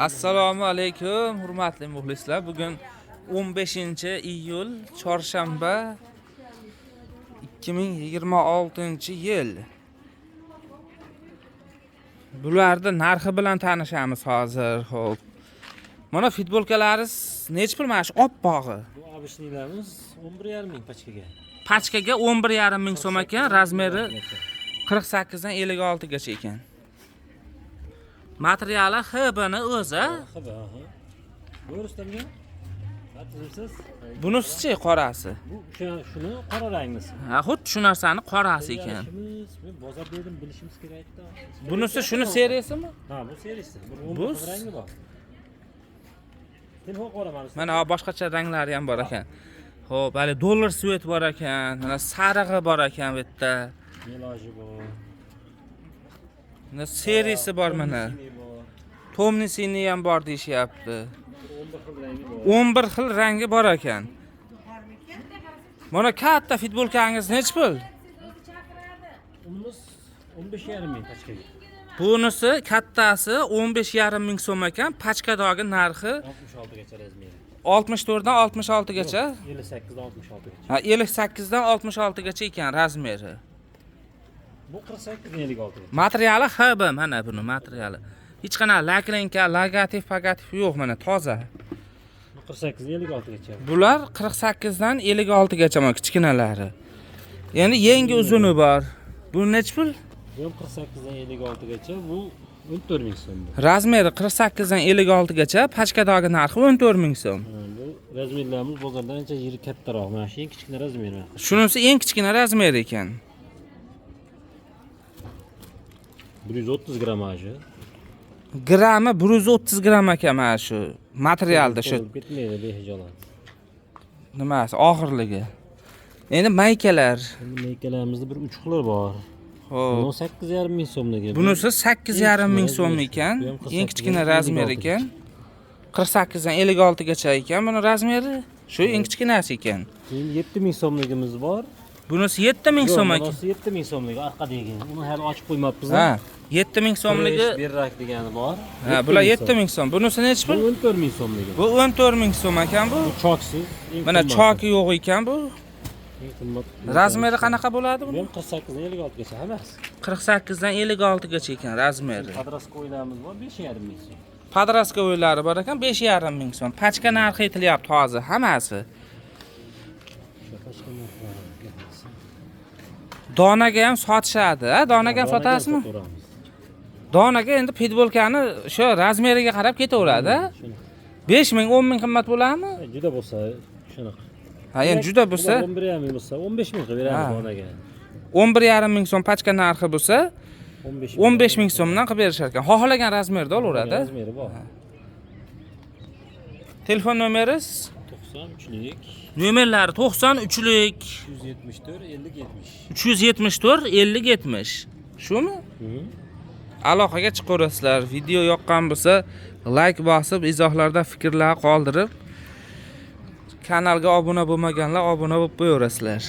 Assalomu alaykum, hurmatli muxlislar. Bugun 15-iyul, chorshanba 2026-yil. Bularning narxi bilan tanishamiz hozir. Xo'p. Mana futbolkalaringiz nech pul mana shu oppog'i? Bu obishnilarimiz 11,5 ming pachkaga. Pachkaga 11,5 ming so'm ekan, razmeri 48 dan 56 gacha ekan. Materiali HB'ni o'zi. HB, aha. Bo'ristamga? Aytasiz? Bunisi-chi qorasi. Bu shuni qora ranglisi. Ha, xuddi shu narsani qorasi ekan. Men bozorda edim, bilishimiz kerak-da. Bunisi shuni seriyasimi? Ha, bu seriyasi. Bu rangi bor. Telefon qora mana. Mana boshqacha ranglari ham bor ekan. Xo'p, hali dollar svet bor ekan, mana sarig'i bor ekan bu yerda. Meloji bor. Mana seriyasi bor mana. Tomnisini ham bor deyishyapti. 11 xil rangi bor ekan. Mana katta futbolkangiz nech pul? Unimiz 15,5 ming pachkaga. Bunisi kattasi 15,5 ming so'm ekan. Pachkadagi narxi 66 gacha razmeri. 64 dan 66 gacha. 58 dan 66 gacha. Ha, 58 dan 66 gacha ekan razmeri. Bu 48 dan 56 gacha. Materiali HB mana buni materiali. Hech qanaqa laklanka, logotif, pagatif yo'q mana toza. 48 dan 56 gacha. Bular 48 dan 56 gacha mana kichkinalari. Endi yangi uzuni bor. Bu nech pul? Bu 48 dan 56 gacha, bu 14 ming so'm. Razmeri 48 dan 56 gacha, pachkadagi narxi 14 ming so'm. Bu razmerlarimiz bozordan ancha yeri kattaroq. Mana shu eng kichkina razmer. Shunisi eng kichkina razmer ekan. 130 grammaji. Grammi 130 gram ekan mana shu materialda shu. Ketmaydi behijolat. Nimasi? Og'irligi. Endi maykalar. Endi maykalarimizda bir uchuqlar bor. Xo'p. 8,5 ming so'mdan keldi. Bunisi 8,5 ming so'm ekan. Eng kichkina razmer ekan. 48 dan 56 gacha ekan buni razmeri. Shu eng kichkinasi ekan. Keyin 7 ming so'mligimiz bor. Bunisi 7 ming so'm ekan. Bunisi 7 ming so'mligi orqadagi. Uni hali ochib qo'ymabmiz. Ha, 7 ming so'mligi. Berrak degani bor. Ha, bular 7 ming so'm. Bunisi nech Bu pul? 14 ming so'mligi. Bu 14 ming so'm ekan bu. Bu choksiz. Mana choki yo'q ekan bu. Eng qimmat. Razmeri qanaqa bo'ladi bu? Bu 48 dan 56 gacha hammasi. 48 dan 56 gacha ekan razmeri. Podroskoylarimiz bor 5,5 ming so'm. Podroskoylari bor ekan 5,5 ming so'm. Pachka narxi aytilyapti hozir hammasi. Donaga ham sotishadi, ha? Donaga ham sotasizmi? Donaga endi futbolkani shu razmeriga qarab ketaveradi, ha? 5 ming, 10 ming qimmat bo'ladimi? Juda bo'lsa shunaqa. Ha, endi juda bo'lsa 11,5 ming bo'lsa 15 ming qilib beramiz donaga. 11,5 ming so'm pachka narxi bo'lsa 15 ming so'mdan qilib berishar ekan. Xohlagan razmerda olaveradi. Razmeri bor. Telefon nomeringiz? 93lik Nomerlari 93lik 374 50 70. 374 50 70. Shumi? Aloqaga chiqaverasizlar. Video yoqqan bo'lsa, like bosib, izohlarda fikrlar qoldirib, kanalga obuna bo'lmaganlar obuna bo'lib qo'yaverasizlar.